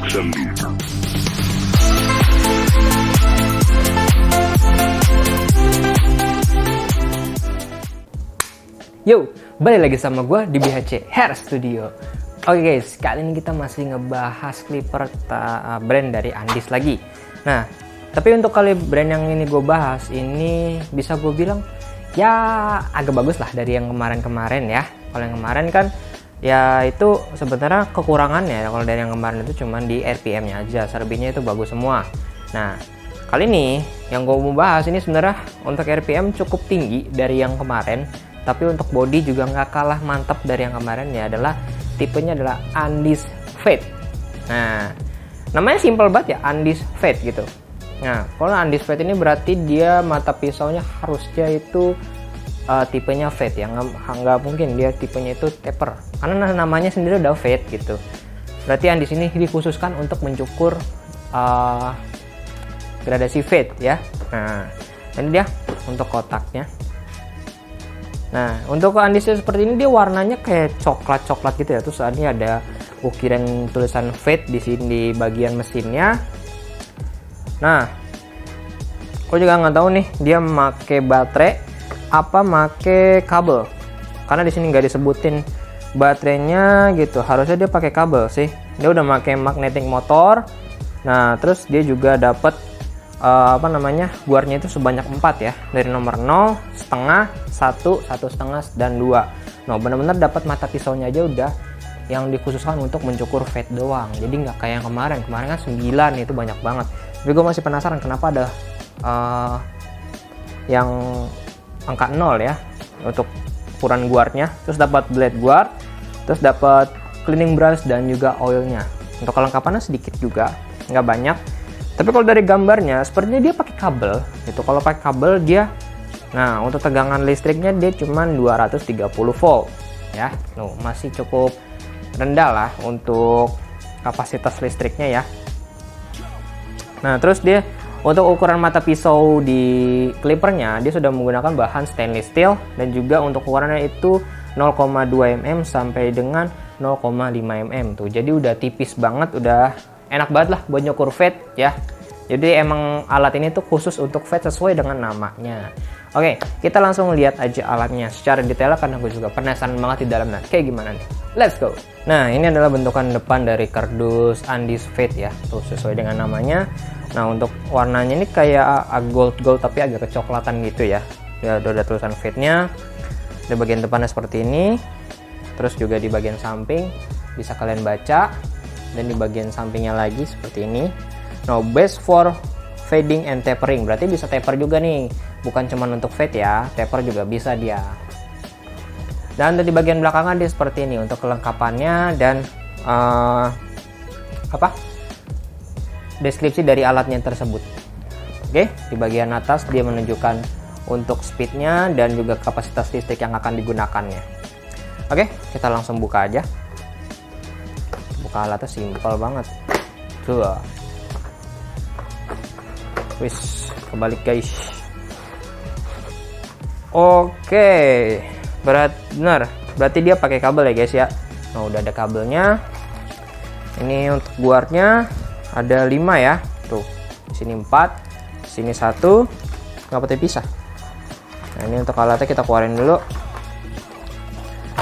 Production. Yo, balik lagi sama gue di BHC Hair Studio. Oke guys, kali ini kita masih ngebahas clipper brand dari Andis lagi. Nah, tapi untuk kali brand yang ini gue bahas, ini bisa gue bilang ya agak bagus lah dari yang kemarin-kemarin ya. Kalau yang kemarin kan ya itu sebenarnya kekurangannya. Kalau dari yang kemarin itu cuman di RPM-nya aja, selebihnya itu bagus semua. Nah, kali ini yang gue mau bahas ini sebenarnya untuk RPM cukup tinggi dari yang kemarin. Tapi untuk body juga nggak kalah mantap dari yang kemarin ya, adalah tipenya adalah Andis Fade. Nah, namanya simple banget ya, Andis Fade gitu. Nah, kalau Andis Fade ini berarti dia mata pisaunya harusnya itu tipenya fade ya, nggak mungkin dia tipenya itu taper, karena namanya sendiri udah fade gitu. Berarti Andis ini dikhususkan untuk mencukur gradasi fade ya. Nah, ini dia untuk kotaknya. Nah, untuk Andisnya seperti ini, dia warnanya kayak coklat-coklat gitu ya. Terus ini ada ukiran tulisan fade di sini di bagian mesinnya. Nah, aku juga nggak tahu nih dia make baterai apa make kabel, karena di sini nggak disebutin baterainya gitu. Harusnya dia pakai kabel sih. Dia udah pakai magnetic motor. Nah, terus dia juga dapat guarnya itu sebanyak 4 ya, dari nomor 0, setengah, 1, 1,5 dan 2. Nah, benar-benar dapat mata pisaunya aja udah yang dikhususkan untuk mencukur fade doang. Jadi nggak kayak yang kemarin kan 9, itu banyak banget. Tapi gue masih penasaran kenapa ada yang angka 0 ya untuk ukuran guardnya. Terus dapat blade guard, terus dapat cleaning brush dan juga oilnya. Untuk kelengkapannya sedikit juga, nggak banyak. Tapi kalau dari gambarnya sepertinya dia pakai kabel gitu. Kalau pakai kabel dia, nah untuk tegangan listriknya dia cuma 230 volt ya. Masih cukup rendah lah untuk kapasitas listriknya ya. Nah, terus dia untuk ukuran mata pisau di clippernya dia sudah menggunakan bahan stainless steel, dan juga untuk ukurannya itu 0,2 mm sampai dengan 0,5 mm tuh. Jadi udah tipis banget, udah enak banget lah buat nyukur fade ya. Jadi emang alat ini tuh khusus untuk fade sesuai dengan namanya. Oke, kita langsung lihat aja alatnya secara detail karena gue juga penasaran banget di dalamnya kayak gimana nih. Let's go. Nah, ini adalah bentukan depan dari kardus Andis Fade ya, tuh sesuai dengan namanya. Nah, untuk warnanya ini kayak gold tapi agak kecoklatan gitu ya. Ya udah ada tulisan fade-nya. Di bagian depannya seperti ini. Terus juga di bagian samping bisa kalian baca, dan di bagian sampingnya lagi seperti ini. Now, best for fading and tapering, berarti bisa taper juga nih, bukan cuma untuk fade ya, taper juga bisa dia. Dan di bagian belakangnya dia seperti ini untuk kelengkapannya dan deskripsi dari alatnya tersebut. Oke, di bagian atas dia menunjukkan untuk speednya dan juga kapasitas listrik yang akan digunakannya. Oke, kita langsung buka aja. Buka alatnya simpel banget tuh. Wis, kebalik guys. Oke, berarti dia pakai kabel ya guys ya. Nah, udah ada kabelnya. Ini untuk guardnya ada 5 ya. Tuh, di sini 4, di sini 1. Kenapa terpisah? Nah, ini untuk alatnya kita keluarin dulu.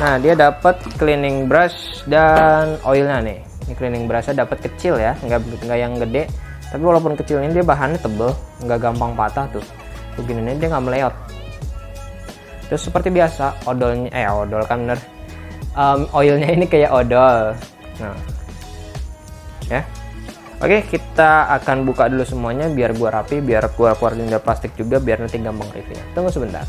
Nah, dia dapat cleaning brush dan oilnya nih. Ini cleaning brushnya dapat kecil ya, nggak yang gede. Tapi walaupun kecil ini dia bahannya tebel, nggak gampang patah tuh. Begini dia nggak meleot. Terus seperti biasa odolnya, odol kan bener. Oilnya ini kayak odol. Nah, ya. Oke, kita akan buka dulu semuanya biar gua rapi, biar gua keluarin dari plastik juga, biar nanti gampang reviewnya. Tunggu sebentar.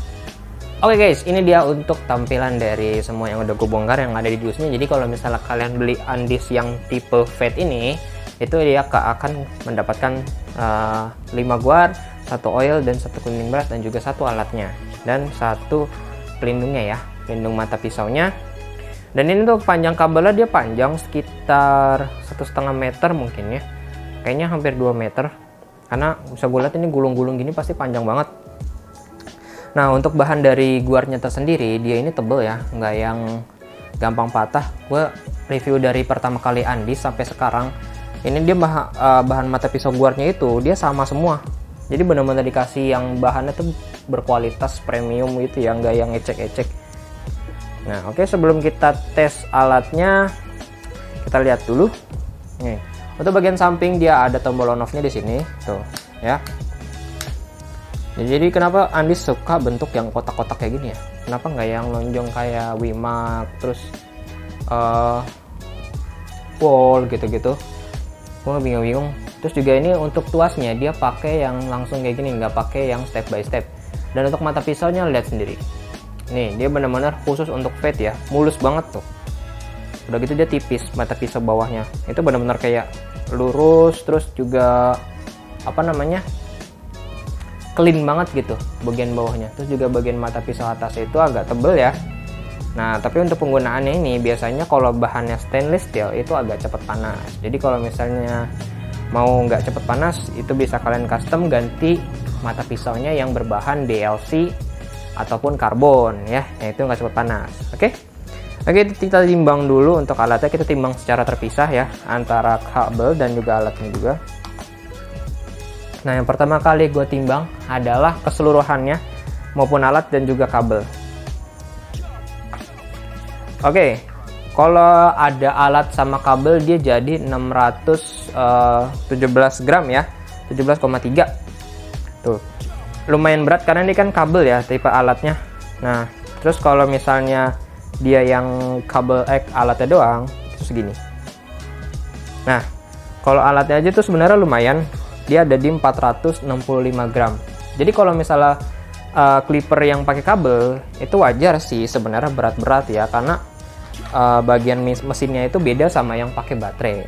Oke guys, ini dia untuk tampilan dari semua yang udah gue bongkar yang ada di dusnya. Jadi kalau misalnya kalian beli Andis yang tipe fade ini, itu dia akan mendapatkan 5 guard, 1 oil dan 1 cleaning brush, dan juga 1 alatnya dan 1 pelindungnya ya, pelindung mata pisaunya. Dan ini tuh panjang kabelnya dia panjang sekitar 1,5 meter mungkin ya, kayaknya hampir 2 meter, karena bisa gue lihat ini gulung-gulung gini pasti panjang banget. Nah, untuk bahan dari guardnya tersendiri dia ini tebel ya, nggak yang gampang patah. Gue review dari pertama kali Andis sampai sekarang ini dia bahan mata pisau guardnya itu dia sama semua. Jadi benar-benar dikasih yang bahannya tuh berkualitas premium gitu ya, nggak yang ecek-ecek. Nah oke, sebelum kita tes alatnya, kita lihat dulu. Nih, untuk bagian samping dia ada tombol on off-nya di sini, tuh ya. Jadi kenapa Andis suka bentuk yang kotak-kotak kayak gini ya? Kenapa nggak yang lonjong kayak Wimax, terus Wall gitu-gitu? Gue bingung-bingung. Terus juga ini untuk tuasnya dia pakai yang langsung kayak gini, nggak pakai yang step by step. Dan untuk mata pisaunya lihat sendiri. Nih dia benar-benar khusus untuk fade ya, mulus banget tuh. Udah gitu dia tipis mata pisau bawahnya. Itu benar-benar kayak lurus, terus juga apa namanya? Clean banget gitu bagian bawahnya. Terus juga bagian mata pisau atas itu agak tebel ya. Nah tapi untuk penggunaannya ini biasanya kalau bahannya stainless steel itu agak cepat panas. Jadi kalau misalnya mau nggak cepet panas, itu bisa kalian custom ganti mata pisaunya yang berbahan DLC ataupun karbon ya, itu nggak cepet panas. Oke, kita timbang dulu untuk alatnya. Kita timbang secara terpisah ya, antara kabel dan juga alatnya juga. Nah yang pertama kali gue timbang adalah keseluruhannya, maupun alat dan juga kabel. Oke, kalau ada alat sama kabel dia jadi 617 gram ya, 17,3. Tuh, lumayan berat karena ini kan kabel ya tipe alatnya. Nah, terus kalau misalnya dia yang kabel alatnya doang, itu segini. Nah, kalau alatnya aja tuh sebenarnya lumayan, dia ada di 465 gram. Jadi kalau misalnya clipper yang pakai kabel itu wajar sih sebenarnya berat-berat ya, karena bagian mesinnya itu beda sama yang pakai baterai.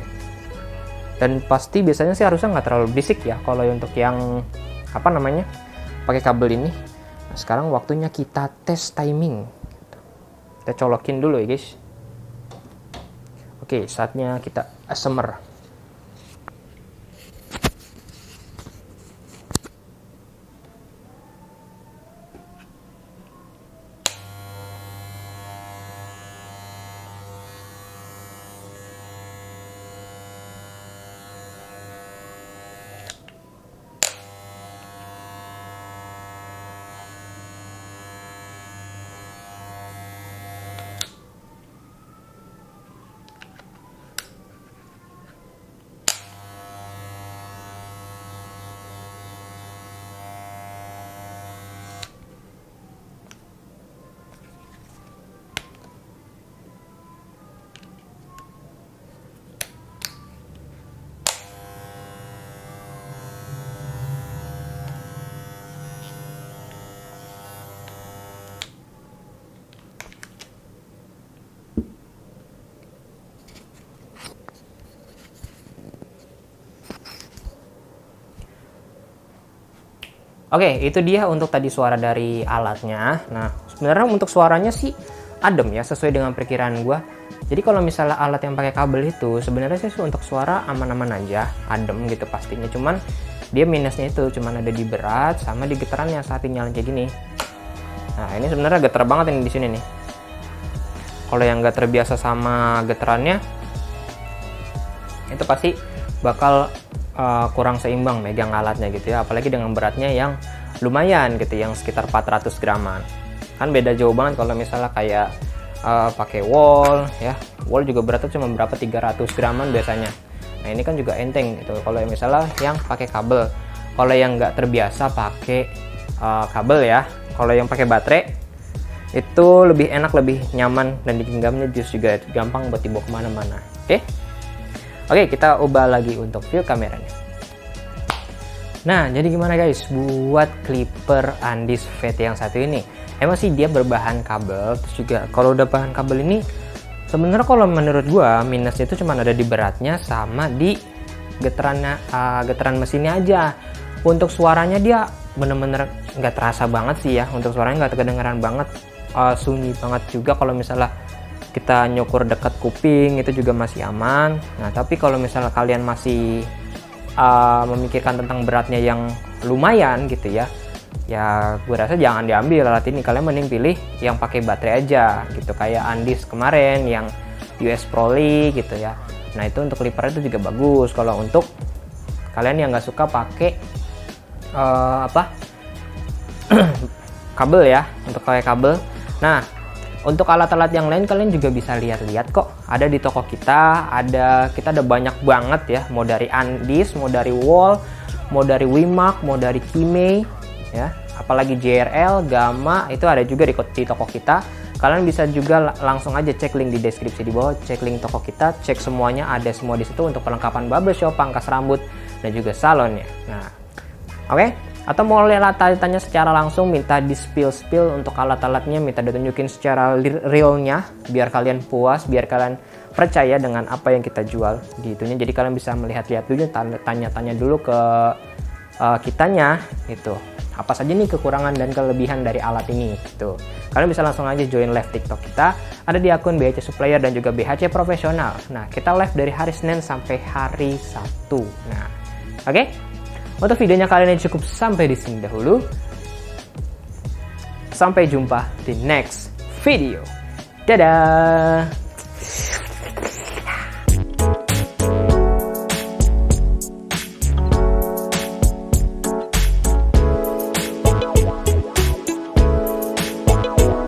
Dan pasti biasanya sih harusnya nggak terlalu berisik ya kalau untuk yang apa namanya pakai kabel ini. Nah, sekarang waktunya kita tes timing. Kita colokin dulu ya guys. Oke, saatnya kita ASMR. Oke, itu dia untuk tadi suara dari alatnya. Nah, sebenarnya untuk suaranya sih adem ya, sesuai dengan perkiraan gua. Jadi kalau misalnya alat yang pakai kabel itu sebenarnya sih untuk suara aman-aman aja, adem gitu pastinya. Cuman dia minusnya itu cuman ada di berat sama di getarannya saat nyalain kayak gini. Nah, ini sebenarnya getar banget ini di sini nih. Kalau yang nggak terbiasa sama getarannya, itu pasti bakal kurang seimbang megang alatnya gitu ya, apalagi dengan beratnya yang lumayan gitu, yang sekitar 400 graman. Kan beda jauh banget kalau misalnya kayak pakai wall ya. Wall juga beratnya cuma berapa, 300 graman biasanya. Nah ini kan juga enteng gitu kalau misalnya yang pakai kabel. Kalau yang nggak terbiasa pakai kabel ya, kalau yang pakai baterai itu lebih enak, lebih nyaman, dan digenggamnya juga gampang buat dibawa kemana-mana. Oke, kita ubah lagi untuk view kameranya. Nah, jadi gimana guys buat clipper Andis Fade yang satu ini? Emang sih dia berbahan kabel, terus juga kalau udah bahan kabel ini sebenarnya kalau menurut gua minusnya itu cuma ada di beratnya sama di getaran mesinnya aja. Untuk suaranya dia bener-bener nggak terasa banget sih ya, untuk suaranya nggak kedengeran banget, sunyi banget juga. Kalau misalnya kita nyukur dekat kuping itu juga masih aman. Nah tapi kalau misalnya kalian masih memikirkan tentang beratnya yang lumayan gitu ya, gue rasa jangan diambil alat ini. Kalian mending pilih yang pakai baterai aja gitu, kayak Andis kemarin yang US Pro League gitu ya. Nah itu untuk clipper itu juga bagus kalau untuk kalian yang nggak suka pakai kabel ya, untuk pakai kabel. Nah untuk alat-alat yang lain kalian juga bisa lihat-lihat kok, ada di toko kita. Kita ada banyak banget ya, mau dari Andis, mau dari Wall, mau dari Wimax, mau dari Kimei ya, apalagi JRL, Gamma itu ada juga di toko kita. Kalian bisa juga langsung aja cek link di deskripsi di bawah, cek link toko kita, cek semuanya, ada semua di situ untuk perlengkapan barbershop, pangkas rambut dan juga salonnya. Nah, oke. Atau mau tanya secara langsung, minta di spill untuk alat-alatnya, minta ditunjukin secara realnya, biar kalian puas, biar kalian percaya dengan apa yang kita jual gitunya. Jadi kalian bisa melihat-lihat dulu, tanya-tanya dulu ke kitanya gitu. Apa saja nih kekurangan dan kelebihan dari alat ini gitu. Kalian bisa langsung aja join live TikTok kita, ada di akun BHC Supplier dan juga BHC Profesional. Nah, kita live dari hari Senin sampai hari Sabtu. Nah, oke. Untuk videonya kali ini cukup sampai di sini dahulu. Sampai jumpa di next video. Dadah!